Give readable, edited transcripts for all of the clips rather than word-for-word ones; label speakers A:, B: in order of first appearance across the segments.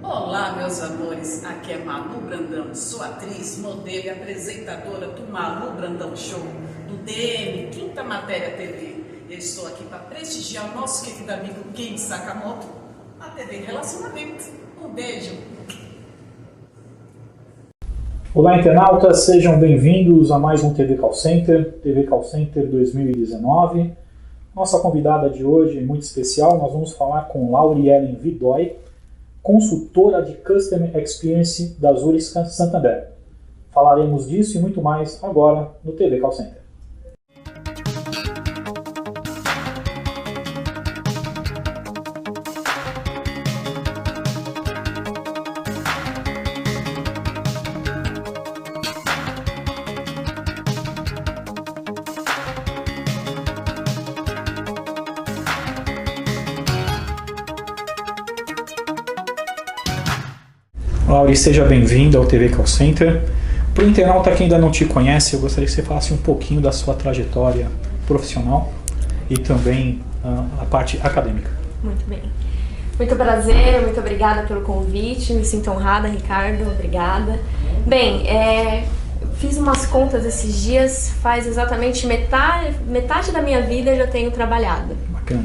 A: Olá, meus amores, aqui é Malu Brandão, sou atriz, modelo e apresentadora do Malu Brandão Show, do DM, Quinta Matéria TV. Eu estou aqui para prestigiar o nosso querido amigo Ken Sakamoto, a TV Relacionamento. Um beijo!
B: Olá, internautas, sejam bem-vindos a mais um TV Call Center 2019. Nossa convidada de hoje é muito especial, nós vamos falar com Lauriellen Vidoi, consultora de Customer Experience da Zurich Santander. Falaremos disso e muito mais agora no TV Call Center. Lauri, seja bem-vindo ao TV Call Center. Para o internauta que ainda não te conhece, eu gostaria que você falasse um pouquinho da sua trajetória profissional e também a parte acadêmica.
C: Muito bem. Muito prazer, muito obrigada pelo convite, me sinto honrada, Ricardo, obrigada. Bem, fiz umas contas esses dias, faz exatamente metade da minha vida eu já tenho trabalhado.
B: Bacana.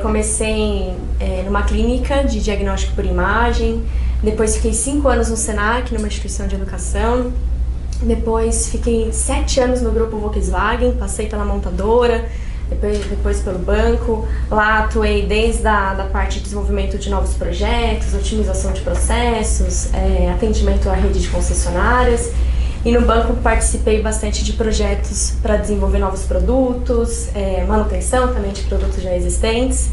C: Comecei numa clínica de diagnóstico por imagem, depois fiquei 5 anos no Senac, numa instituição de educação, depois fiquei 7 anos no grupo Volkswagen, passei pela montadora, depois pelo banco, lá atuei desde a parte de desenvolvimento de novos projetos, otimização de processos, atendimento à rede de concessionárias, e no banco participei bastante de projetos para desenvolver novos produtos, manutenção também de produtos já existentes.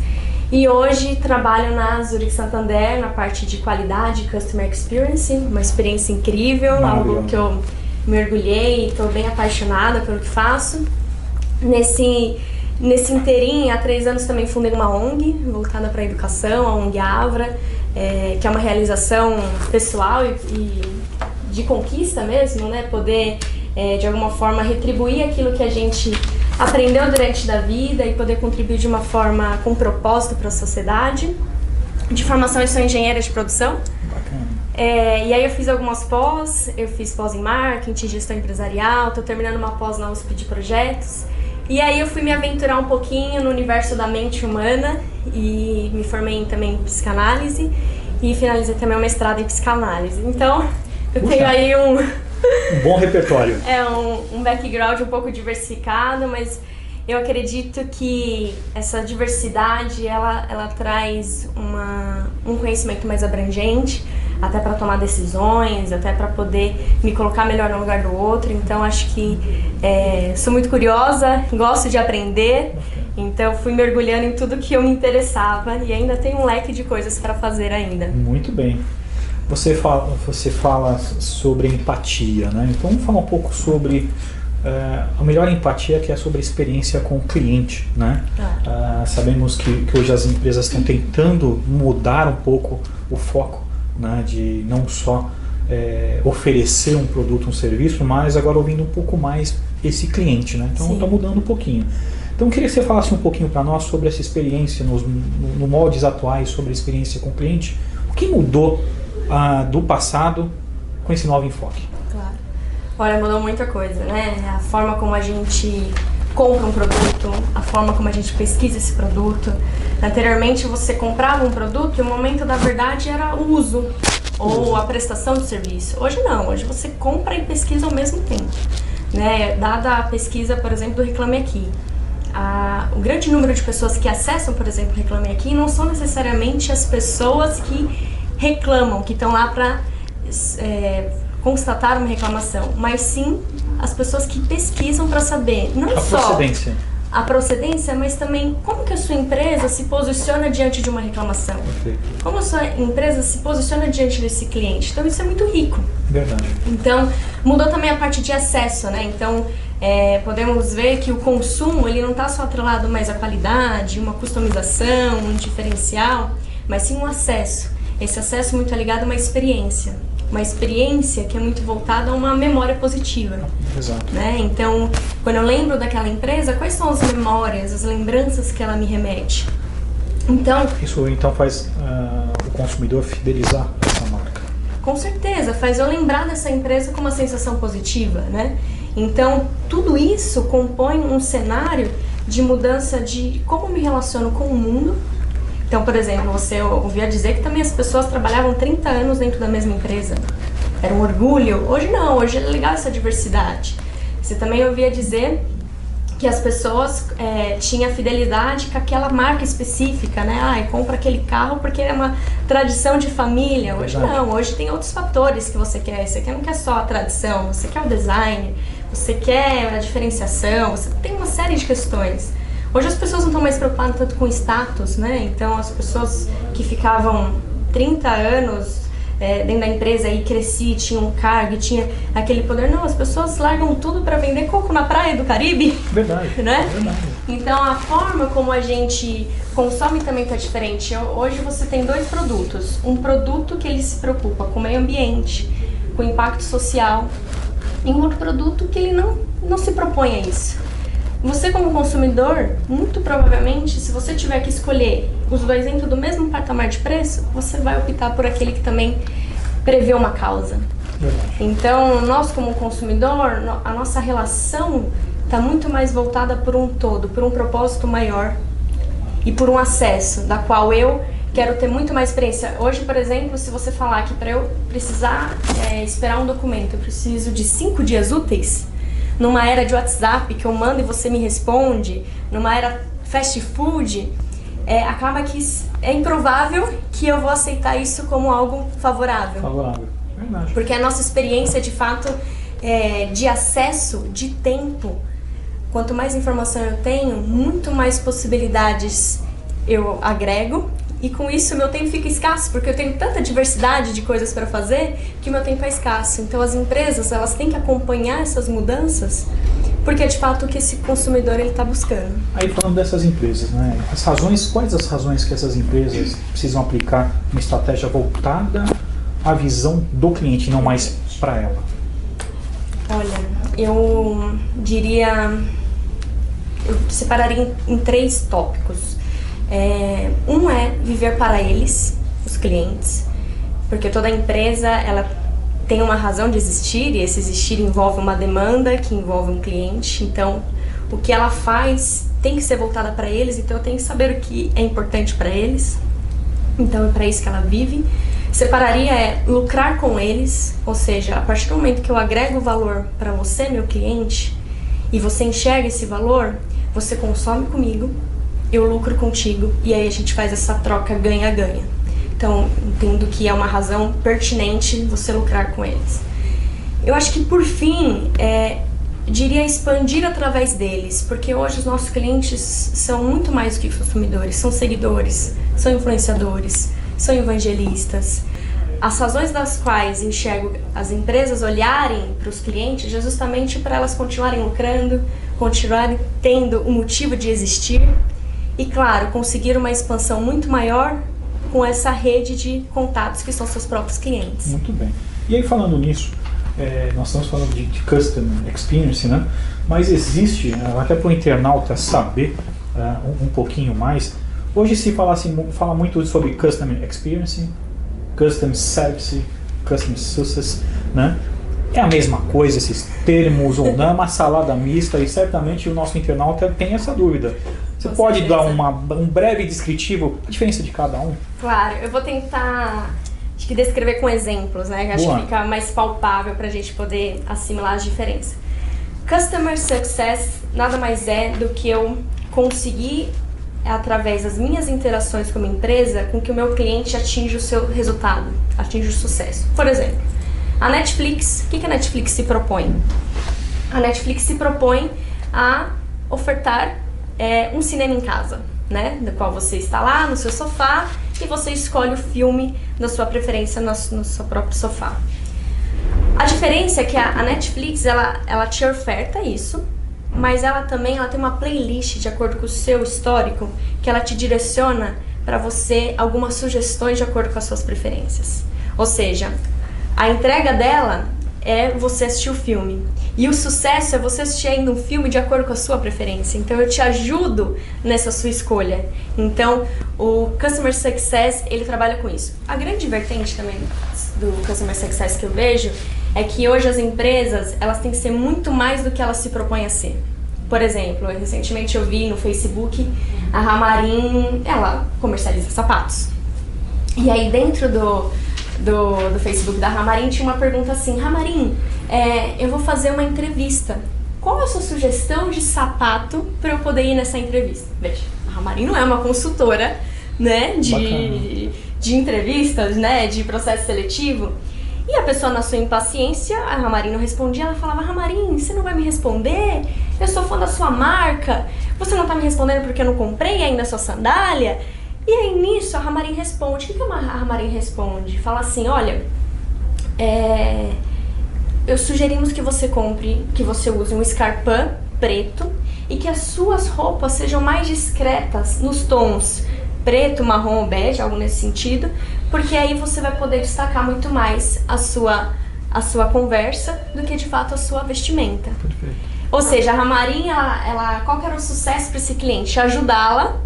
C: E hoje trabalho na Zurich Santander, na parte de qualidade e Customer Experience, uma experiência incrível, algo que eu mergulhei e estou bem apaixonada pelo que faço. Nesse inteirinho, há 3 anos também fundei uma ONG, voltada para a educação, a ONG Avra, que é uma realização pessoal e de conquista mesmo, né? Poder, de alguma forma, retribuir aquilo que a gente aprendeu durante a vida e poder contribuir de uma forma com propósito para a sociedade. De formação eu sou engenheira de produção.
B: Bacana.
C: E aí eu fiz algumas eu fiz pós em marketing, gestão empresarial, estou terminando uma pós na USP de projetos. E aí eu fui me aventurar um pouquinho no universo da mente humana e me formei também em psicanálise e finalizei também um mestrado em psicanálise. Então eu tenho aí um
B: bom repertório.
C: Um background um pouco diversificado, mas eu acredito que essa diversidade ela traz um conhecimento mais abrangente, até para tomar decisões, até para poder me colocar melhor no lugar do outro. Então acho que sou muito curiosa, gosto de aprender, então fui mergulhando em tudo que eu me interessava e ainda tem um leque de coisas para fazer ainda.
B: Muito bem. Você fala sobre empatia, né? Então vamos falar um pouco sobre a melhor empatia, que é sobre a experiência com o cliente, né? Sabemos que hoje as empresas estão tentando mudar um pouco o foco, né? De não só oferecer um produto, um serviço, mas agora ouvindo um pouco mais esse cliente, né? Então está mudando um pouquinho. Então eu queria que você falasse um pouquinho para nós sobre essa experiência no moldes atuais, sobre a experiência com o cliente. O que mudou do passado com esse novo enfoque?
C: Claro. Olha, mudou muita coisa, né? A forma como a gente compra um produto, a forma como a gente pesquisa esse produto. Anteriormente você comprava um produto e o momento da verdade era o uso ou a prestação do serviço. Hoje não, hoje você compra e pesquisa ao mesmo tempo, né? Dada a pesquisa, por exemplo, do Reclame Aqui, o grande número de pessoas que acessam, por exemplo, o Reclame Aqui não são necessariamente as pessoas que reclamam, que estão lá para constatar uma reclamação, mas sim as pessoas que pesquisam para saber não só a procedência, mas também como que a sua empresa se posiciona diante de uma reclamação.
B: Perfeito.
C: Como a sua empresa se posiciona diante desse cliente. Então isso é muito rico.
B: Verdade.
C: Então mudou também a parte de acesso, né? Então podemos ver que o consumo ele não está só atrelado mais à qualidade, uma customização, um diferencial, mas sim um acesso. Esse acesso muito ligado a uma experiência que é muito voltada a uma memória positiva.
B: Exato.
C: Né? Então, quando eu lembro daquela empresa, quais são as memórias, as lembranças que ela me remete? Então,
B: isso então faz o consumidor fidelizar essa marca?
C: Com certeza, faz eu lembrar dessa empresa com uma sensação positiva, né? Então, tudo isso compõe um cenário de mudança de como me relaciono com o mundo. Então, por exemplo, você ouvia dizer que também as pessoas trabalhavam 30 anos dentro da mesma empresa. Era um orgulho. Hoje não, hoje é legal essa diversidade. Você também ouvia dizer que as pessoas tinham fidelidade com aquela marca específica, né? Compra aquele carro porque é uma tradição de família. Hoje não, hoje tem outros fatores que você quer. Você não quer só a tradição, você quer o design, você quer a diferenciação, você tem uma série de questões. Hoje as pessoas não estão mais preocupadas tanto com status, né? Então as pessoas que ficavam 30 anos dentro da empresa e cresci, tinha um cargo, tinha aquele poder. Não, as pessoas largam tudo para vender coco na praia do Caribe.
B: Verdade,
C: né?
B: Verdade.
C: Então a forma como a gente consome também está diferente. Hoje você tem dois produtos. Um produto que ele se preocupa com o meio ambiente, com o impacto social, e um outro produto que ele não se propõe a isso. Você como consumidor, muito provavelmente, se você tiver que escolher os dois dentro do mesmo patamar de preço, você vai optar por aquele que também prevê uma causa.
B: Verdade.
C: Então, nós como consumidor, a nossa relação está muito mais voltada por um todo, por um propósito maior e por um acesso, da qual eu quero ter muito mais experiência. Hoje, por exemplo, se você falar que para eu precisar esperar um documento, eu preciso de 5 dias úteis, numa era de WhatsApp, que eu mando e você me responde, numa era fast food, acaba que é improvável que eu vou aceitar isso como algo favorável.
B: Verdade.
C: Porque a nossa experiência, de fato, de acesso, de tempo, quanto mais informação eu tenho, muito mais possibilidades eu agrego. E com isso meu tempo fica escasso, porque eu tenho tanta diversidade de coisas para fazer que meu tempo é escasso. Então as empresas, elas têm que acompanhar essas mudanças, porque é de fato o que esse consumidor ele está buscando.
B: Aí falando dessas empresas, né? Quais as razões que essas empresas precisam aplicar uma estratégia voltada à visão do cliente, não mais para ela?
C: Olha, eu separaria em 3 tópicos. Um é viver para eles, os clientes, porque toda empresa ela tem uma razão de existir, e esse existir envolve uma demanda que envolve um cliente. Então o que ela faz tem que ser voltada para eles, então eu tenho que saber o que é importante para eles, então é para isso que ela vive. Separaria lucrar com eles, ou seja, a partir do momento que eu agrego valor para você, meu cliente, e você enxerga esse valor, você consome comigo, eu lucro contigo, e aí a gente faz essa troca ganha-ganha. Então, entendo que é uma razão pertinente você lucrar com eles. Eu acho que, por fim, diria expandir através deles, porque hoje os nossos clientes são muito mais do que consumidores, são seguidores, são influenciadores, são evangelistas. As razões das quais enxergo as empresas olharem para os clientes é justamente para elas continuarem lucrando, continuarem tendo um motivo de existir, e, claro, conseguir uma expansão muito maior com essa rede de contatos que são seus próprios clientes.
B: Muito bem. E aí, falando nisso, nós estamos falando de Customer Experience, né? Mas existe, até para o internauta saber um pouquinho mais, hoje se fala muito sobre Customer Experience, Customer Service, Customer Success, né? É a mesma coisa esses termos ou não, é uma salada mista, e certamente o nosso internauta tem essa dúvida. Você pode dar um breve descritivo, a diferença de cada um?
C: Claro, eu vou tentar descrever com exemplos, né? Que acho que fica mais palpável para a gente poder assimilar as diferenças. Customer Success nada mais é do que eu conseguir, através das minhas interações como empresa, com que o meu cliente atinja o seu resultado, atinja o sucesso. Por exemplo, a Netflix, o que a Netflix se propõe? A Netflix se propõe a ofertar um cinema em casa, né? Do qual você está lá no seu sofá e você escolhe o filme da sua preferência no seu próprio sofá. A diferença é que a Netflix, ela te oferta isso, mas ela também tem uma playlist de acordo com o seu histórico, que ela te direciona para você algumas sugestões de acordo com as suas preferências. Ou seja, a entrega dela é você assistir o filme. E o sucesso é você assistir ainda um filme de acordo com a sua preferência. Então eu te ajudo nessa sua escolha. Então, o Customer Success, ele trabalha com isso. A grande vertente também do Customer Success que eu vejo é que hoje as empresas, elas têm que ser muito mais do que elas se propõem a ser. Por exemplo, recentemente eu vi no Facebook a Ramarim, ela comercializa sapatos. E aí dentro do Facebook da Ramarim tinha uma pergunta assim: Ramarim, eu vou fazer uma entrevista. Qual é a sua sugestão de sapato para eu poder ir nessa entrevista? Veja, a Ramarim não é uma consultora, né, de entrevistas, né, de processo seletivo. E a pessoa, na sua impaciência, a Ramarim não respondia, ela falava: Ramarim, você não vai me responder? Eu sou fã da sua marca, você não tá me respondendo porque eu não comprei ainda a sua sandália? E aí nisso a Ramarim responde. O que a Ramarim responde? Fala assim: olha, eu sugerimos que você compre, que você use um escarpin preto e que as suas roupas sejam mais discretas nos tons preto, marrom ou bege, algo nesse sentido, porque aí você vai poder destacar muito mais a sua conversa do que de fato a sua vestimenta. Perfeito. Ou seja, a Ramarim, qual que era o sucesso para esse cliente? Ajudá-la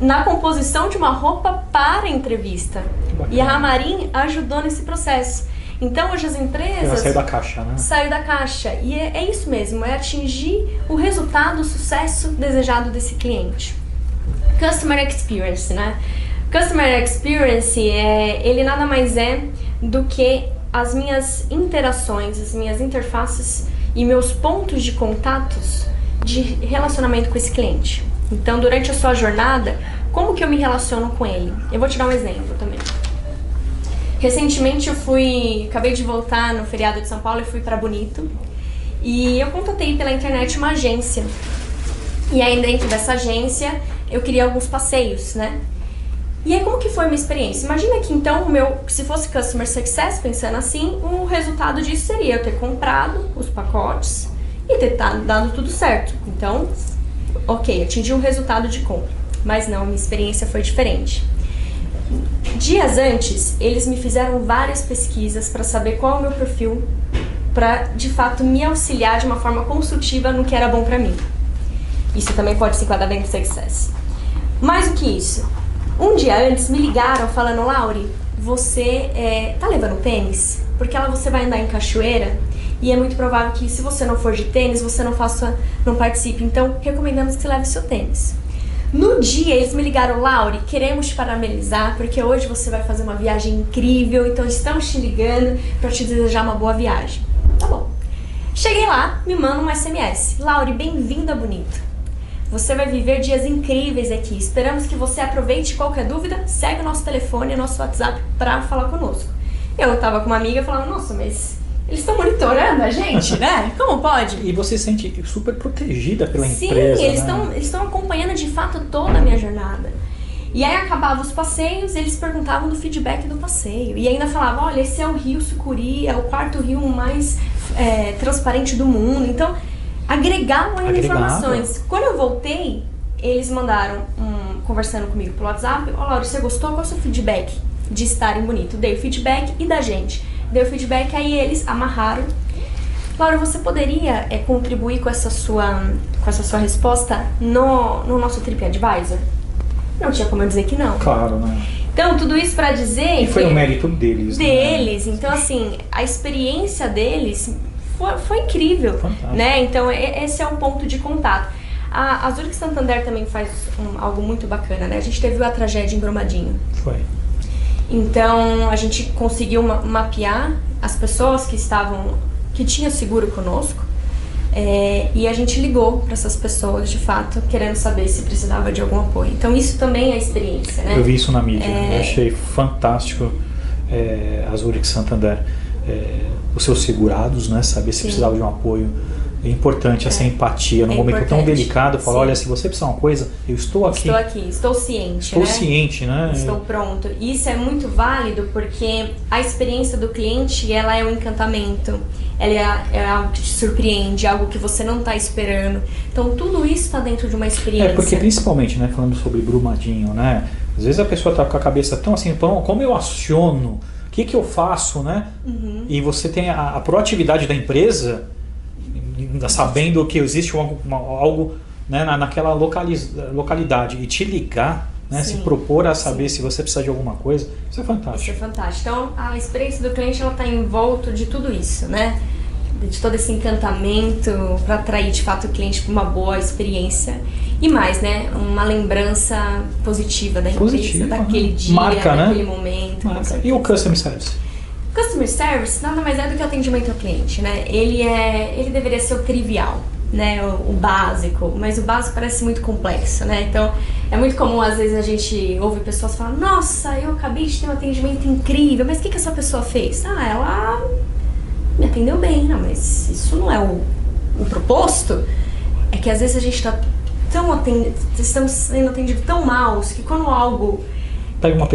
C: na composição de uma roupa para a entrevista. E a Ramarim ajudou nesse processo. Então hoje as empresas...
B: Ela saiu da caixa, né?
C: Saiu da caixa. E é isso mesmo, é atingir o resultado, o sucesso desejado desse cliente. Customer Experience, né? Customer Experience, ele nada mais é do que as minhas interações, as minhas interfaces e meus pontos de contatos de relacionamento com esse cliente. Então, durante a sua jornada, como que eu me relaciono com ele? Eu vou te dar um exemplo também. Recentemente acabei de voltar no feriado de São Paulo e fui para Bonito. E eu contatei pela internet uma agência. E aí dentro dessa agência eu queria alguns passeios, né? E aí como que foi a minha experiência? Imagina que então se fosse Customer Success, pensando assim, o resultado disso seria eu ter comprado os pacotes e ter dado tudo certo. Então, ok, atingi um resultado de compra. Mas não, a minha experiência foi diferente. Dias antes, eles me fizeram várias pesquisas para saber qual é o meu perfil, para de fato me auxiliar de uma forma construtiva no que era bom para mim. Isso também pode se enquadrar dentro do Success. Mais do que isso, um dia antes me ligaram falando: Lauri, você tá levando tênis? Porque você vai andar em cachoeira e é muito provável que se você não for de tênis, você não participe. Então, recomendamos que você leve seu tênis. No dia, eles me ligaram: Lauri, queremos te parabenizar porque hoje você vai fazer uma viagem incrível, então estamos te ligando para te desejar uma boa viagem. Tá bom. Cheguei lá, me manda um SMS: Lauri, bem-vindo a Bonito. Você vai viver dias incríveis aqui. Esperamos que você aproveite. Qualquer dúvida, segue o nosso telefone e nosso WhatsApp para falar conosco. Eu tava com uma amiga falando: nossa, mas eles estão monitorando a gente, né? Como pode?
B: E você se sente super protegida pela empresa,
C: Sim, eles
B: né?
C: estão acompanhando de fato toda a minha jornada. E aí acabavam os passeios, eles perguntavam do feedback do passeio. E ainda falavam: olha, esse é o rio Sucuri, é o quarto rio mais transparente do mundo. Então, agregavam ainda informações. Quando eu voltei, eles mandaram, conversando comigo pelo WhatsApp: ó, Laura, você gostou? Qual é o seu feedback de estar em Bonito? Dei o feedback e da gente. Dei o feedback, aí eles amarraram. Laura, você poderia contribuir com essa sua resposta no nosso TripAdvisor? Não tinha como eu dizer que não.
B: Claro, né?
C: Então, tudo isso para dizer...
B: E foi o mérito deles.
C: Deles. Né? Então, assim, a experiência deles foi incrível.
B: Fantástico.
C: Né? Então, esse é um ponto de contato. A Zurich Santander também faz algo muito bacana, né? A gente teve a tragédia em Brumadinho.
B: Foi.
C: Então, a gente conseguiu mapear as pessoas que tinham seguro conosco, e a gente ligou para essas pessoas, de fato, querendo saber se precisava de algum apoio. Então, isso também é experiência, né?
B: Eu vi isso na mídia, eu achei fantástico a Zurich Santander, os seus segurados, né? Saber se precisava de um apoio. É importante essa empatia num momento tão delicado. Falar: olha, se você precisar de uma coisa, eu estou aqui.
C: Estou aqui, estou ciente.
B: Estou ciente, né?
C: Estou pronto. E isso é muito válido porque a experiência do cliente, ela é um encantamento. Ela é algo que te surpreende, algo que você não está esperando. Então tudo isso está dentro de uma experiência.
B: Porque principalmente, né, falando sobre Brumadinho, né? Às vezes a pessoa está com a cabeça tão assim: como eu aciono? O que eu faço, né? Uhum. E você tem a proatividade da empresa, sabendo que existe algo né, naquela localidade e te ligar, né, se propor a saber se você precisa de alguma coisa, isso é fantástico.
C: Isso é fantástico. Então, a experiência do cliente está envolto de tudo isso, né? De todo esse encantamento para atrair de fato o cliente para uma boa experiência e mais, né? Uma lembrança positiva da empresa, daquele dia,
B: marca,
C: daquele
B: né?
C: momento.
B: E o Customer Service?
C: Customer Service nada mais é do que atendimento ao cliente, né? Ele deveria ser o trivial, né? O básico, mas o básico parece muito complexo, né? Então, é muito comum às vezes a gente ouve pessoas falar: nossa, eu acabei de ter um atendimento incrível, mas o que essa pessoa fez? Ah, ela me atendeu bem, não, mas isso não é o proposto. É que às vezes a gente está estamos sendo atendidos tão mal que quando algo
B: pega uma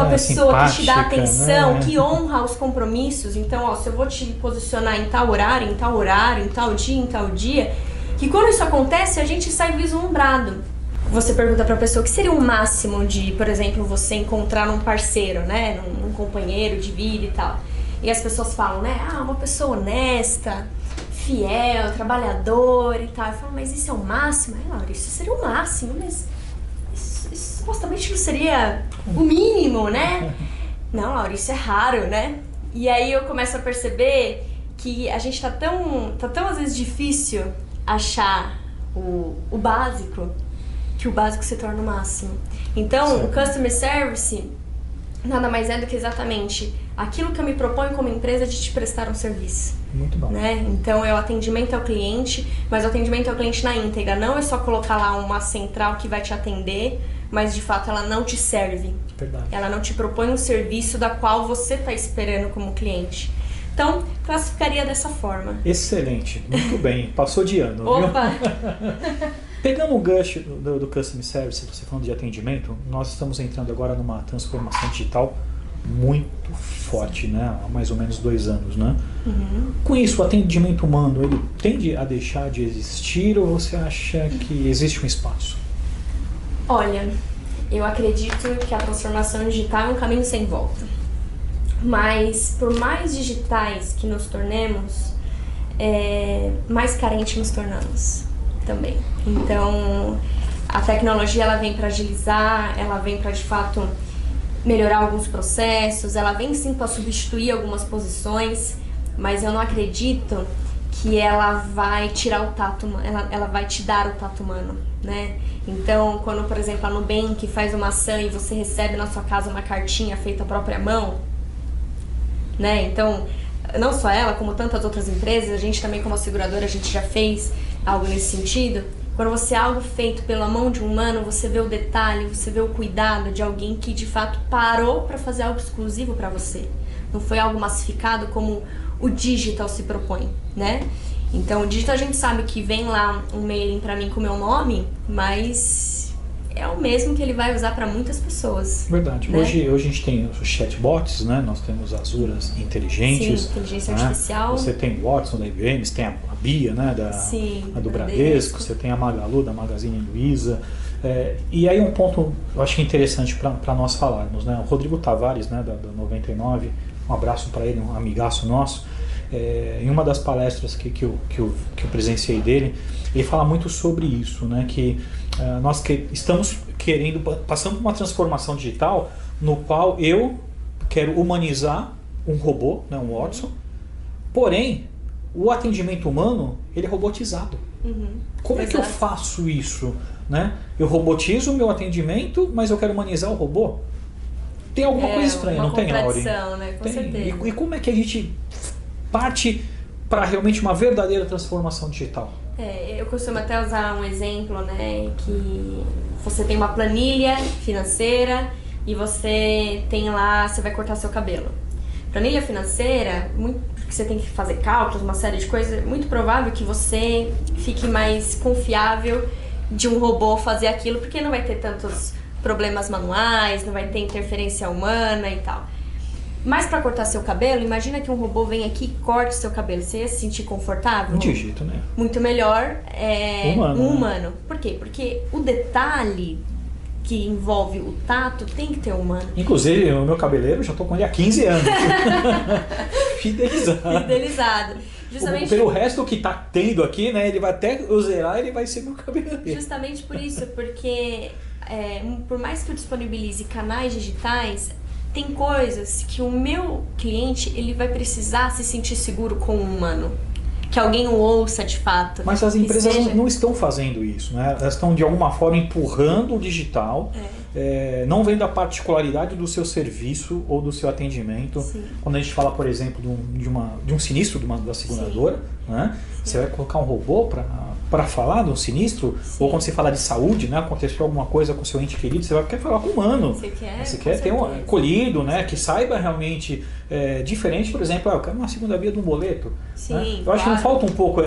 B: pessoa
C: que te dá atenção,
B: né?
C: que honra os compromissos. Então, ó, se eu vou te posicionar em tal horário, em tal dia, que quando isso acontece, a gente sai vislumbrado. Você pergunta pra pessoa o que seria o máximo de, por exemplo, você encontrar um parceiro, né? Num companheiro de vida e tal. E as pessoas falam, né? Ah, uma pessoa honesta, fiel, trabalhadora e tal. Eu falo, mas isso é o máximo? Laura, isso seria o máximo, mas isso supostamente não seria o mínimo, né? Não, Laura, isso é raro, né? E aí eu começo a perceber que a gente tá tão às vezes difícil achar o básico, que o básico se torna o máximo. Então, o Customer Service nada mais é do que exatamente aquilo que eu me proponho como empresa de te prestar um serviço.
B: Muito bom.
C: Né? Então, é o atendimento ao cliente, mas o atendimento ao cliente na íntegra. Não é só colocar lá uma central que vai te atender, mas de fato ela não te serve.
B: Verdade.
C: Ela não te propõe um serviço da qual você está esperando como cliente. Então, classificaria dessa forma.
B: Excelente, muito bem. Passou de ano.
C: Opa!
B: Viu? Pegando o gancho do Customer Service, você falando de atendimento, nós estamos entrando agora numa transformação digital muito forte, né? Há mais ou menos 2 anos, né?
C: Uhum.
B: Com isso, o atendimento humano, ele tende a deixar de existir ou você acha que existe um espaço?
C: Olha, eu acredito que a transformação digital é um caminho sem volta. Mas, por mais digitais que nos tornemos, mais carentes nos tornamos também. Então, a tecnologia ela vem para agilizar, ela vem para de fato melhorar alguns processos, ela vem sim para substituir algumas posições, mas eu não acredito que ela vai tirar o tato, ela vai te dar o tato humano, né? Então, quando, por exemplo, a Nubank faz uma ação e você recebe na sua casa uma cartinha feita à própria mão, né? Então, não só ela, como tantas outras empresas, a gente também como seguradora, a gente já fez algo nesse sentido. Quando você é algo feito pela mão de um humano, você vê o detalhe, você vê o cuidado de alguém que de fato parou para fazer algo exclusivo para você. Não foi algo massificado como o digital se propõe, né? Então, o digital a gente sabe que vem lá um mailing para mim com o meu nome, mas é o mesmo que ele vai usar para muitas pessoas.
B: Verdade.
C: Né?
B: Hoje a gente tem os chatbots, né? Nós temos as URAs inteligentes.
C: Sim, inteligência
B: né?
C: artificial.
B: Você tem o Watson da IBM, você tem a Bia, né? Do Bradesco, você tem a Magalu, da Magazine Luiza. E aí um ponto, eu acho interessante para nós falarmos, né? O Rodrigo Tavares, né? Da 99, um abraço para ele, um amigaço nosso. Em uma das palestras que eu presenciei dele, ele fala muito sobre isso, né? Que nós estamos passando por uma transformação digital no qual eu quero humanizar um robô, né, um Watson, porém o atendimento humano ele é robotizado.
C: Uhum.
B: Como
C: Exato.
B: é que eu faço isso? Né? Eu robotizo o meu atendimento, mas eu quero humanizar o robô? Tem alguma coisa estranha, não tem, Lauri?
C: Né? Com certeza.
B: E como é que a gente parte para realmente uma verdadeira transformação digital?
C: Eu costumo até usar um exemplo, né, que você tem uma planilha financeira e você tem lá, você vai cortar seu cabelo. Planilha financeira, porque você tem que fazer cálculos, uma série de coisas, é muito provável que você fique mais confiável de um robô fazer aquilo, porque não vai ter tantos problemas manuais, não vai ter interferência humana e tal. Mas para cortar seu cabelo, imagina que um robô vem aqui e corte seu cabelo. Você ia se sentir confortável?
B: De jeito, né?
C: Muito melhor
B: humano,
C: um humano. Por quê? Porque o detalhe que envolve o tato tem que ter humano.
B: Inclusive, o meu cabeleireiro, já estou com ele há 15 anos. Fidelizado.
C: Justamente
B: pelo resto que tá tendo aqui, né? Ele vai até eu zerar, ele vai ser meu cabeleireiro.
C: Justamente por isso, porque por mais que eu disponibilize canais digitais, tem coisas que o meu cliente ele vai precisar se sentir seguro com o humano. Que alguém o ouça de fato.
B: Mas as empresas não estão fazendo isso, né? Elas estão de alguma forma empurrando o digital, não vendo a particularidade do seu serviço ou do seu atendimento.
C: Sim.
B: Quando a gente fala, por exemplo, de um sinistro da seguradora, né? Você vai colocar um robô para falar de um sinistro? Sim. Ou quando você fala de saúde, né? Aconteceu alguma coisa com o seu ente querido, você quer falar com o humano. Você quer ter um acolhido, né? Que saiba realmente, diferente, por exemplo, eu quero uma segunda via de um boleto.
C: Sim,
B: né? Eu acho que não falta um pouco,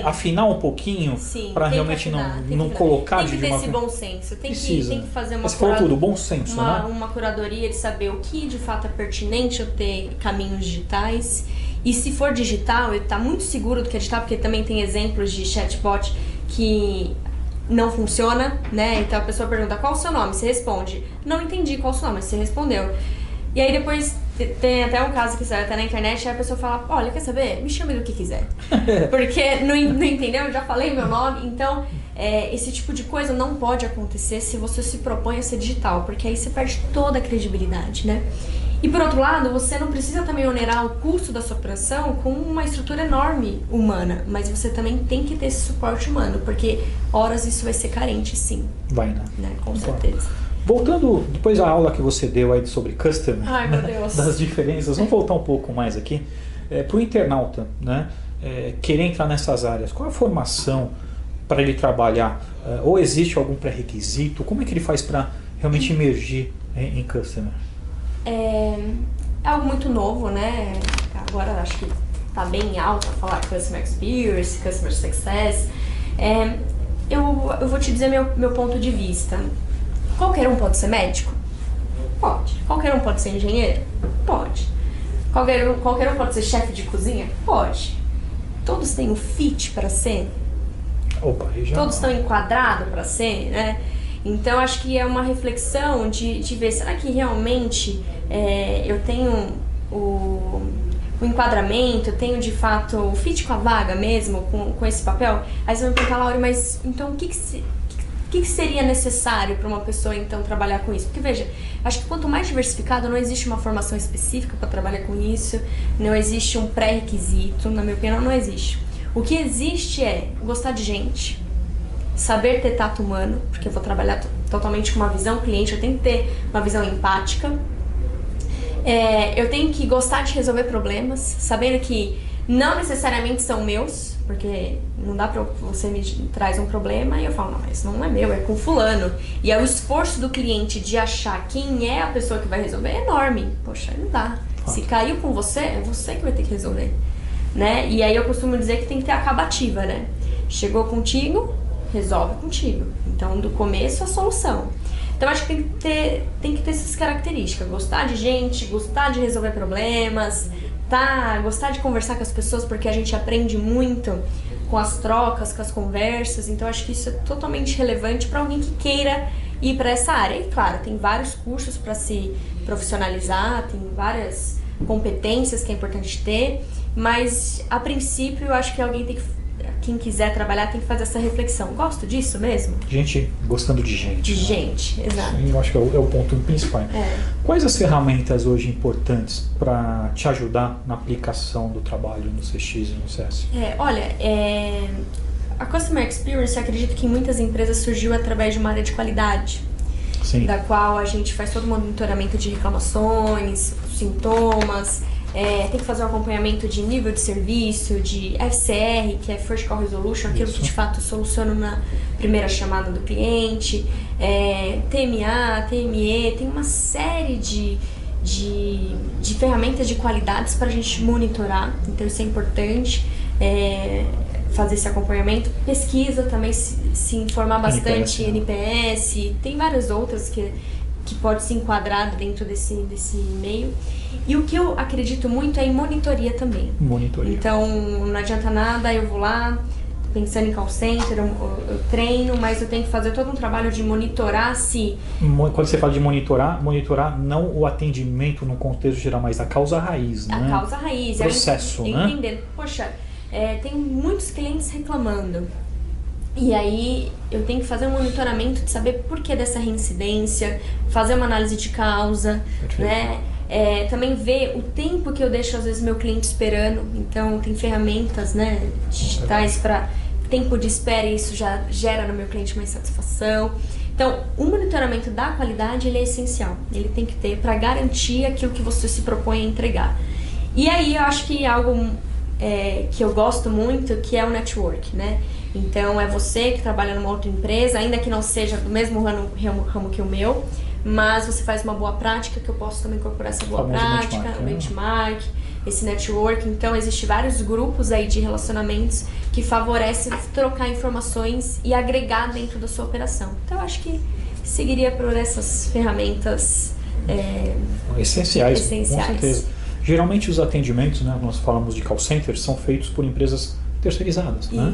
B: afinar um pouquinho para realmente não colocar de uma...
C: Tem que ter esse bom senso, tem que fazer uma...
B: Você falou tudo, bom senso, né?
C: Uma curadoria de saber o que de fato é pertinente eu ter caminhos digitais. E se for digital, ele está muito seguro do que é digital, porque também tem exemplos de chatbot que não funciona, né? Então a pessoa pergunta qual o seu nome, você responde, não entendi qual o seu nome, você respondeu. E aí depois tem até um caso que sai até na internet, aí a pessoa fala, olha, quer saber? Me chame do que quiser. Porque não entendeu, eu já falei meu nome. Então, esse tipo de coisa não pode acontecer se você se propõe a ser digital, porque aí você perde toda a credibilidade, né? E por outro lado, você não precisa também onerar o custo da sua operação com uma estrutura enorme humana, mas você também tem que ter esse suporte humano, porque horas isso vai ser carente, sim.
B: Vai, né?
C: Com certeza.
B: Voltando, depois da aula que você deu aí sobre customer,
C: ai, meu Deus,
B: das diferenças, vamos voltar um pouco mais aqui. Para o internauta, né, querer entrar nessas áreas, qual a formação para ele trabalhar? Ou existe algum pré-requisito? Como é que ele faz para realmente emergir em customer?
C: É algo muito novo, né? Agora acho que tá bem alto falar Customer Experience, Customer Success. Eu vou te dizer meu ponto de vista. Qualquer um pode ser médico? Pode. Qualquer um pode ser engenheiro? Pode. Qualquer um pode ser chefe de cozinha? Pode. Todos têm um fit para ser?
B: Opa,
C: todos estão enquadrados para ser, né? Então acho que é uma reflexão de ver, será que realmente eu tenho o enquadramento, eu tenho de fato o fit com a vaga mesmo, com esse papel? Aí você vai me perguntar, Laura, mas então o que seria necessário para uma pessoa então trabalhar com isso? Porque veja, acho que quanto mais diversificado, não existe uma formação específica para trabalhar com isso, não existe um pré-requisito, na minha opinião não existe. O que existe é gostar de gente, saber ter tato humano, porque eu vou trabalhar totalmente com uma visão cliente, eu tenho que ter uma visão empática, eu tenho que gostar de resolver problemas, sabendo que não necessariamente são meus, porque não dá pra você me traz um problema e eu falo, não, mas não é meu, é com fulano. E é o esforço do cliente de achar quem é a pessoa que vai resolver é enorme. Poxa, não dá. Se caiu com você, é você que vai ter que resolver, né? E aí eu costumo dizer que tem que ter acabativa, né? Chegou contigo, resolve contigo. Então, do começo, a solução. Então, acho que tem que ter essas características. Gostar de gente, gostar de resolver problemas, gostar de conversar com as pessoas, porque a gente aprende muito com as trocas, com as conversas. Então, acho que isso é totalmente relevante para alguém que queira ir para essa área. E, claro, tem vários cursos para se profissionalizar, tem várias competências que é importante ter, mas, a princípio, eu acho que quem quiser trabalhar tem que fazer essa reflexão. Gosto disso mesmo?
B: Gente gostando de gente.
C: De gente, exato.
B: Sim, eu acho que é o ponto principal. Quais as ferramentas hoje importantes para te ajudar na aplicação do trabalho no CX e no CS?
C: Olha, a Customer Experience, eu acredito que em muitas empresas surgiu através de uma área de qualidade.
B: Sim.
C: Da qual a gente faz todo o monitoramento de reclamações, sintomas, tem que fazer um acompanhamento de nível de serviço, de FCR, que é First Call Resolution, aquilo que de fato soluciona na primeira chamada do cliente, TMA, TME, tem uma série de ferramentas de qualidades para a gente monitorar, então isso é importante, fazer esse acompanhamento. Pesquisa também, se informar bastante, NPS, tem várias outras que pode se enquadrar dentro desse meio. E o que eu acredito muito é em monitoria também.
B: Monitoria.
C: Então, não adianta nada, eu vou lá, pensando em call center, eu treino, mas eu tenho que fazer todo um trabalho de monitorar se...
B: Quando você fala de monitorar não o atendimento no contexto geral, mas a causa raiz, né?
C: A causa raiz.
B: Processo,
C: né? Entender, poxa, tenho muitos clientes reclamando. E aí eu tenho que fazer um monitoramento de saber por que dessa reincidência, fazer uma análise de causa, né? Também ver o tempo que eu deixo às vezes meu cliente esperando. Então tem ferramentas, né, digitais para tempo de espera, e isso já gera no meu cliente mais satisfação. Então o monitoramento da qualidade, ele é essencial, ele tem que ter para garantir aquilo que você se propõe a entregar. E aí eu acho que algo que eu gosto muito, que é o network, né? Então é você que trabalha numa outra empresa, ainda que não seja do mesmo ramo que o meu, mas você faz uma boa prática, que eu posso também incorporar essa boa prática, o benchmark, esse network. Então existem vários grupos aí de relacionamentos que favorecem trocar informações e agregar dentro da sua operação. Então eu acho que seguiria por essas ferramentas
B: essenciais, com certeza. Geralmente os atendimentos, né, nós falamos de call centers, são feitos por empresas terceirizadas.
C: Isso.
B: Né?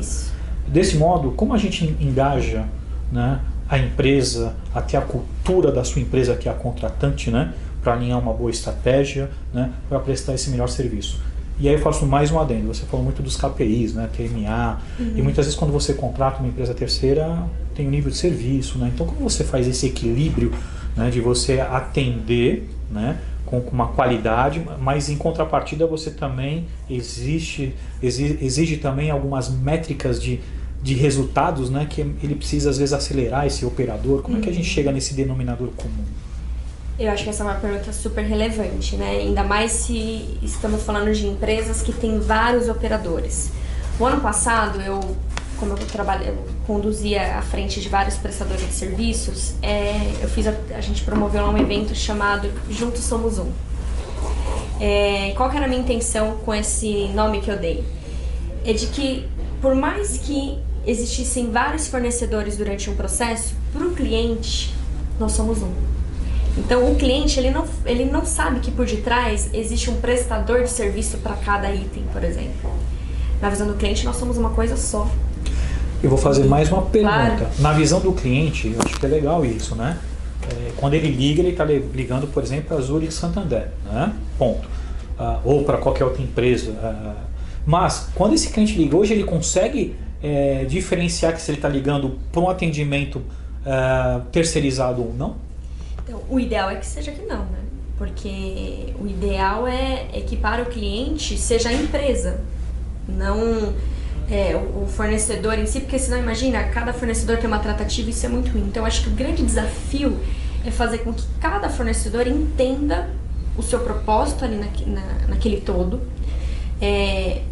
B: Desse modo, como a gente engaja, né, a empresa, até a cultura da sua empresa, que é a contratante, né, para alinhar uma boa estratégia, né, para prestar esse melhor serviço. E aí eu faço mais um adendo. Você falou muito dos KPIs, né, TMA, e muitas vezes quando você contrata uma empresa terceira, tem um nível de serviço. Né? Então, como você faz esse equilíbrio, né, de você atender, né, com uma qualidade, mas em contrapartida você também exige também algumas métricas de resultados, né, que ele precisa às vezes acelerar esse operador. Como é que a gente chega nesse denominador comum?
C: Eu acho que essa é uma pergunta super relevante, né? Ainda mais se estamos falando de empresas que têm vários operadores. O ano passado, eu conduzia à frente de vários prestadores de serviços, a gente promoveu lá um evento chamado Juntos Somos Um. Qual que era a minha intenção com esse nome que eu dei? É de que, por mais que existissem vários fornecedores durante um processo, para o cliente, nós somos um. Então o cliente ele não sabe que por detrás existe um prestador de serviço para cada item, por exemplo. Na visão do cliente, nós somos uma coisa só.
B: Eu vou fazer mais uma pergunta.
C: Claro.
B: Na visão do cliente, eu acho que é legal isso, né? Quando ele liga, ele está ligando, por exemplo, a Zurich Santander, né? Ponto. Ou para qualquer outra empresa. Mas, quando esse cliente liga, hoje ele consegue diferenciar que se ele está ligando para um atendimento terceirizado ou não?
C: Então, o ideal é que seja que não, né? Porque o ideal é que para o cliente seja a empresa, não o fornecedor em si, porque senão imagina, cada fornecedor tem uma tratativa e isso é muito ruim. Então acho que o grande desafio é fazer com que cada fornecedor entenda o seu propósito ali naquele todo,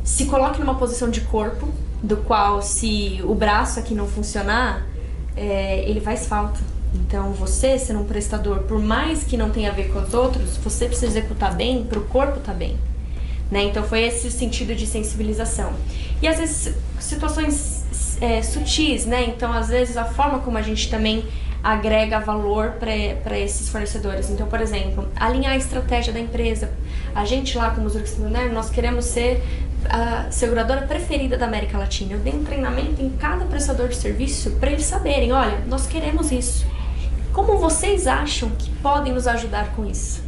C: se coloque numa posição de corpo, do qual se o braço aqui não funcionar, ele faz falta. Então você, sendo um prestador, por mais que não tenha a ver com os outros, você precisa executar bem para o corpo estar bem. Né? Então foi esse o sentido de sensibilização. E às vezes situações sutis, né? Então às vezes a forma como a gente também agrega valor para esses fornecedores. Então, por exemplo, alinhar a estratégia da empresa. A gente lá como Zurich Santander, nós queremos ser a seguradora preferida da América Latina. Eu dei um treinamento em cada prestador de serviço para eles saberem, olha, nós queremos isso. Como vocês acham que podem nos ajudar com isso?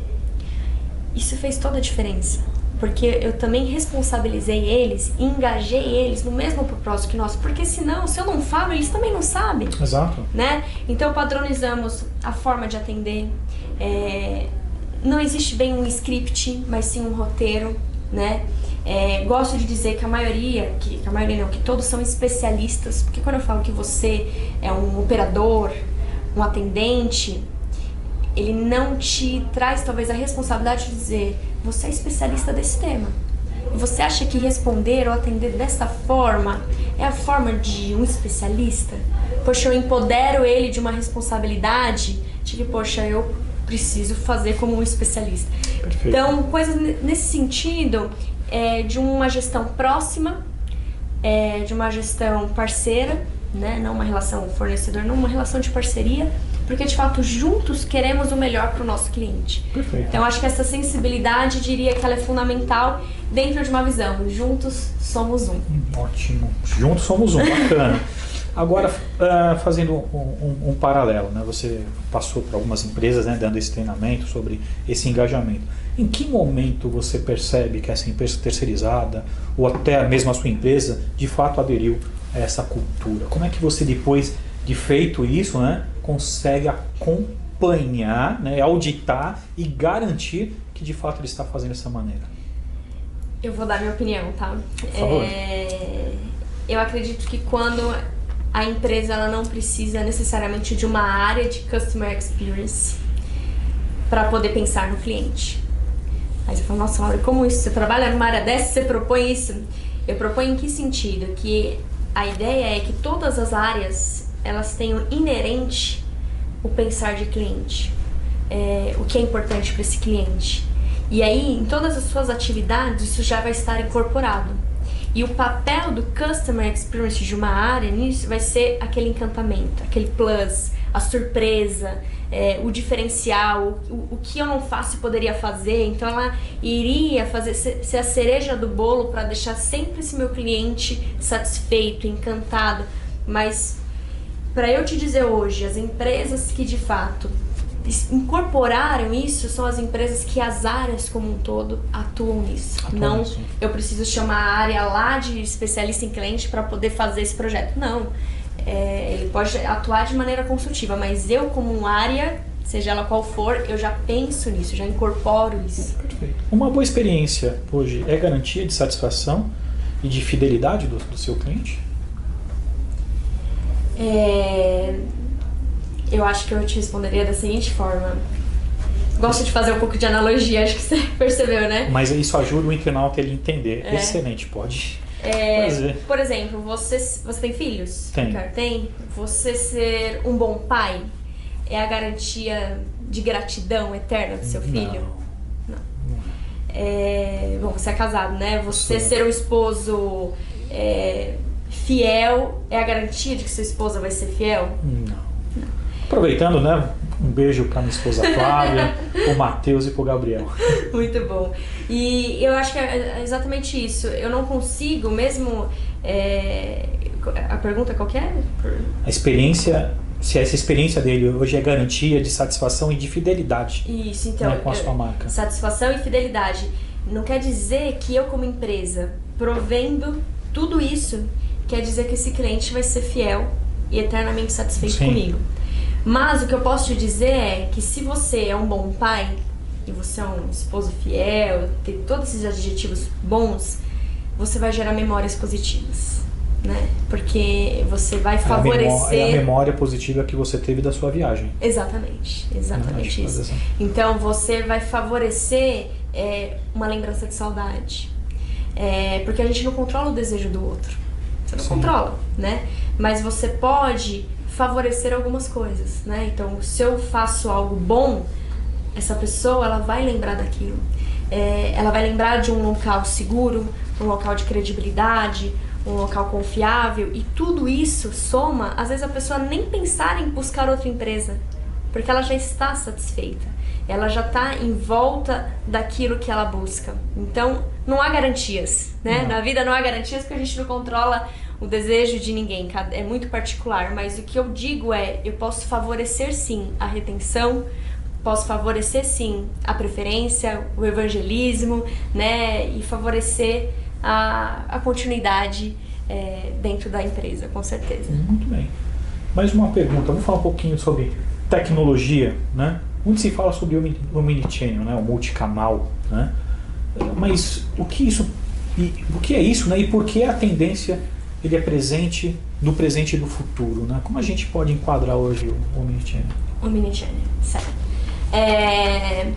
C: Isso fez toda a diferença. Porque eu também responsabilizei eles e engajei eles no mesmo propósito que nós. Porque senão, se eu não falo, eles também não sabem.
B: Exato.
C: Né? Então padronizamos a forma de atender. Não existe bem um script, mas sim um roteiro. Né? Gosto de dizer que a maioria, que todos são especialistas. Porque quando eu falo que você é um operador, um atendente, ele não te traz talvez a responsabilidade de dizer: você é especialista desse tema. E você acha que responder ou atender dessa forma é a forma de um especialista? Poxa, eu empodero ele de uma responsabilidade de que, poxa, eu preciso fazer como um especialista.
B: Perfeito.
C: Então, coisas nesse sentido, de uma gestão próxima, de uma gestão parceira, né? Não uma relação fornecedor, não uma relação de parceria, porque de fato juntos queremos o melhor para o nosso cliente.
B: Perfeito.
C: Então acho que essa sensibilidade, diria que ela é fundamental dentro de uma visão. Juntos somos um.
B: Ótimo. Juntos somos um. Bacana. Agora, fazendo um paralelo, né? Você passou por algumas empresas, né, dando esse treinamento sobre esse engajamento. Em que momento você percebe que essa empresa terceirizada, ou até mesmo a sua empresa, de fato aderiu a essa cultura? Como é que você, depois de feito isso, né, consegue acompanhar, né, auditar e garantir que de fato ele está fazendo dessa maneira?
C: Eu vou dar minha opinião, tá?
B: Por favor.
C: Eu acredito que quando a empresa ela não precisa necessariamente de uma área de Customer Experience para poder pensar no cliente. Aí você fala, nossa, Laura, como isso? Você trabalha numa área dessa, você propõe isso? Eu proponho em que sentido? Que a ideia é que todas as áreas, elas tenham inerente o pensar de cliente. O que é importante para esse cliente. E aí, em todas as suas atividades, isso já vai estar incorporado. E o papel do Customer Experience de uma área nisso vai ser aquele encantamento, aquele plus, a surpresa, o diferencial, o que eu não faço e poderia fazer. Então ela iria ser a cereja do bolo para deixar sempre esse meu cliente satisfeito, encantado. Mas para eu te dizer hoje, as empresas que de fato incorporaram isso são as empresas que as áreas como um todo atuam nisso. Não, eu preciso chamar a área lá de especialista em cliente para poder fazer esse projeto. Não, ele pode atuar de maneira consultiva, mas eu como área, seja ela qual for, eu já penso nisso, já incorporo isso.
B: Perfeito. Uma boa experiência hoje é garantia de satisfação e de fidelidade do seu cliente?
C: Eu acho que eu te responderia da seguinte forma. Gosto de fazer um pouco de analogia, acho que você percebeu, né?
B: Mas isso ajuda o internauta a ele entender. Excelente, pode.
C: Por exemplo, você tem filhos?
B: Tem.
C: Tem? Você ser um bom pai é a garantia de gratidão eterna do seu filho? Não. Bom, você é casado, né? Você ser um esposo fiel é a garantia de que sua esposa vai ser fiel?
B: Não. Aproveitando, né? Um beijo para minha esposa Flávia, o Matheus e pro Gabriel.
C: Muito bom. E eu acho que é exatamente isso. Eu não consigo, mesmo... A pergunta qual que é?
B: A experiência, se essa experiência dele hoje é garantia de satisfação e de fidelidade.
C: Isso, então.
B: Né, com a sua marca.
C: Satisfação e fidelidade. Não quer dizer que eu, como empresa, provendo tudo isso, quer dizer que esse cliente vai ser fiel e eternamente satisfeito comigo. Mas o que eu posso te dizer é que se você é um bom pai e você é um esposo fiel, tem todos esses adjetivos bons, você vai gerar memórias positivas, né? Porque você vai favorecer...
B: É a memória positiva que você teve da sua viagem.
C: Exatamente isso. Então você vai favorecer uma lembrança de saudade. Porque a gente não controla o desejo do outro. Você não controla, né? Mas você pode favorecer algumas coisas, né? Então, se eu faço algo bom, essa pessoa, ela vai lembrar daquilo. Ela vai lembrar de um local seguro, um local de credibilidade, um local confiável, e tudo isso soma, às vezes a pessoa nem pensar em buscar outra empresa, porque ela já está satisfeita. Ela já está em volta daquilo que ela busca. Então, não há garantias, né? Na vida não há garantias porque a gente não controla o desejo de ninguém, é muito particular, mas o que eu digo eu posso favorecer sim a retenção, posso favorecer sim a preferência, o evangelismo, né, e favorecer a continuidade dentro da empresa, com certeza.
B: Muito bem. Mais uma pergunta, vamos falar um pouquinho sobre tecnologia, né? Muito se fala sobre o omnichannel, né, o multicanal, né? Mas o que é isso, né? E por que a tendência ele é presente do presente e do futuro, né? Como a gente pode enquadrar hoje o omnichannel?
C: Omnichannel, certo.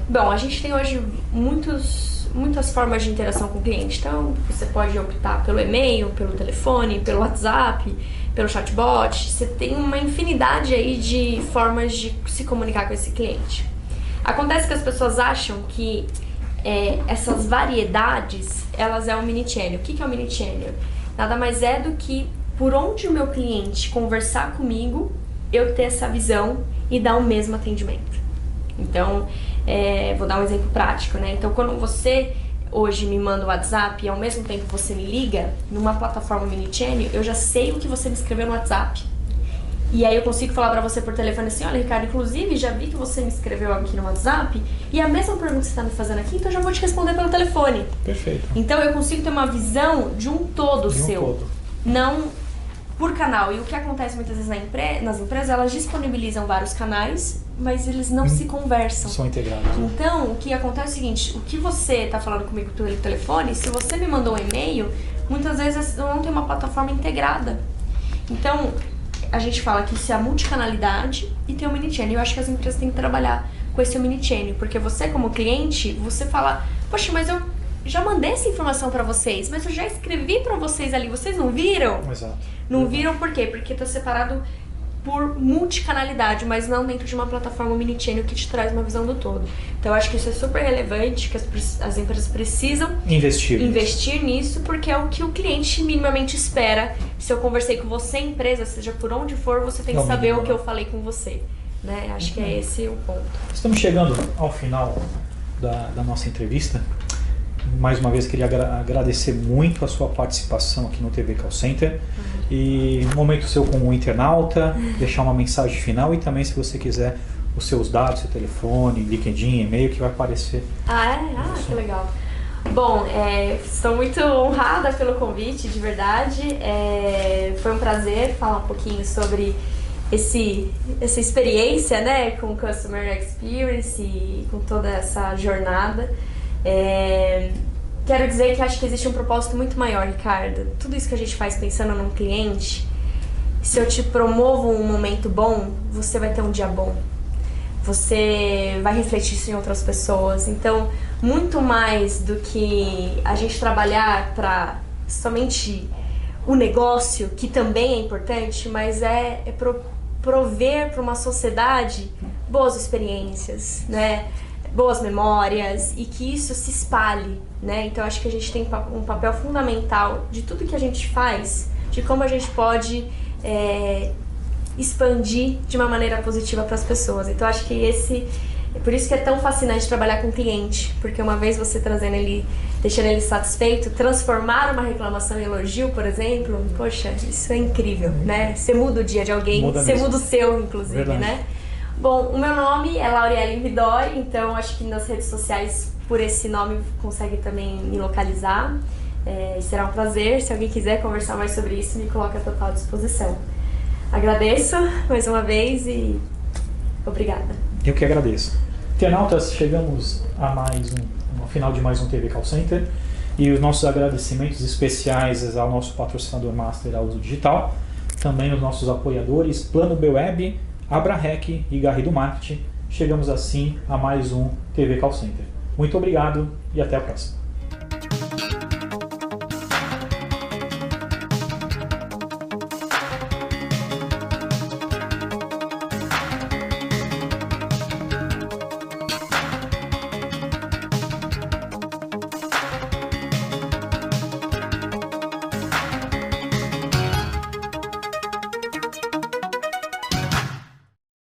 C: Bom, a gente tem hoje muitas formas de interação com o cliente. Então, você pode optar pelo e-mail, pelo telefone, pelo WhatsApp, pelo chatbot. Você tem uma infinidade aí de formas de se comunicar com esse cliente. Acontece que as pessoas acham que essas variedades, elas é o omnichannel. O que é o omnichannel? Nada mais é do que por onde o meu cliente conversar comigo, eu ter essa visão e dar o mesmo atendimento. Então, vou dar um exemplo prático, né? Então, quando você hoje me manda o WhatsApp e ao mesmo tempo você me liga, numa plataforma omnichannel, eu já sei o que você me escreveu no WhatsApp. E aí eu consigo falar pra você por telefone assim, olha, Ricardo, inclusive já vi que você me escreveu aqui no WhatsApp e a mesma pergunta que você tá me fazendo aqui, então eu já vou te responder pelo telefone.
B: Perfeito.
C: Então eu consigo ter uma visão de um todo seu.
B: Todo.
C: Não por canal. E o que acontece muitas vezes nas empresas, elas disponibilizam vários canais, mas eles não se conversam.
B: São integrados. Né?
C: Então, o que acontece é o seguinte, o que você tá falando comigo pelo telefone, se você me mandou um e-mail, muitas vezes eu não tenho uma plataforma integrada. Então, a gente fala que isso é a multicanalidade e tem o mini-channel. Eu acho que as empresas têm que trabalhar com esse mini-channel, porque você como cliente, você fala, poxa, mas eu já mandei essa informação pra vocês, mas eu já escrevi pra vocês ali, vocês não viram?
B: Exato.
C: Não viram por quê? Porque tá separado por multicanalidade, mas não dentro de uma plataforma mini-channel que te traz uma visão do todo. Então eu acho que isso é super relevante, que as empresas precisam investir nisso, porque é o que o cliente minimamente espera. Se eu conversei com você, empresa, seja por onde for, você tem que saber o que eu falei com você. Né? Acho que é esse o ponto.
B: Estamos chegando ao final da nossa entrevista. Mais uma vez queria agradecer muito a sua participação aqui no TV Call Center. E um momento seu como internauta, deixar uma mensagem final e também, se você quiser, os seus dados, seu telefone, LinkedIn, e-mail, que vai aparecer.
C: Que legal. Bom, estou muito honrada pelo convite, de verdade. Foi um prazer falar um pouquinho sobre essa experiência, né, com Customer Experience e com toda essa jornada. Quero dizer que acho que existe um propósito muito maior, Ricardo. Tudo isso que a gente faz pensando num cliente, se eu te promovo um momento bom, você vai ter um dia bom. Você vai refletir isso em outras pessoas. Então, muito mais do que a gente trabalhar para somente o negócio, que também é importante, mas prover para uma sociedade boas experiências, né? Boas memórias e que isso se espalhe, né? Então acho que a gente tem um papel fundamental de tudo que a gente faz, de como a gente pode expandir de uma maneira positiva para as pessoas. Então acho que por isso que é tão fascinante trabalhar com o cliente, porque uma vez você trazendo ele, deixando ele satisfeito, transformar uma reclamação em elogio, por exemplo, poxa, isso é incrível, né? Você muda o dia de alguém, você muda o seu, inclusive, verdade, né? Bom, o meu nome é Laurielle Vidori, então acho que nas redes sociais, por esse nome, consegue também me localizar. Será um prazer. Se alguém quiser conversar mais sobre isso, me coloca à total disposição. Agradeço mais uma vez e obrigada.
B: Eu que agradeço. Internautas, chegamos ao final de mais um TV Call Center e os nossos agradecimentos especiais ao nosso patrocinador Master Audio Digital, também os nossos apoiadores Plano B Web, Abrarec e Garrido Marketing. Chegamos assim a mais um TV Call Center. Muito obrigado e até a próxima.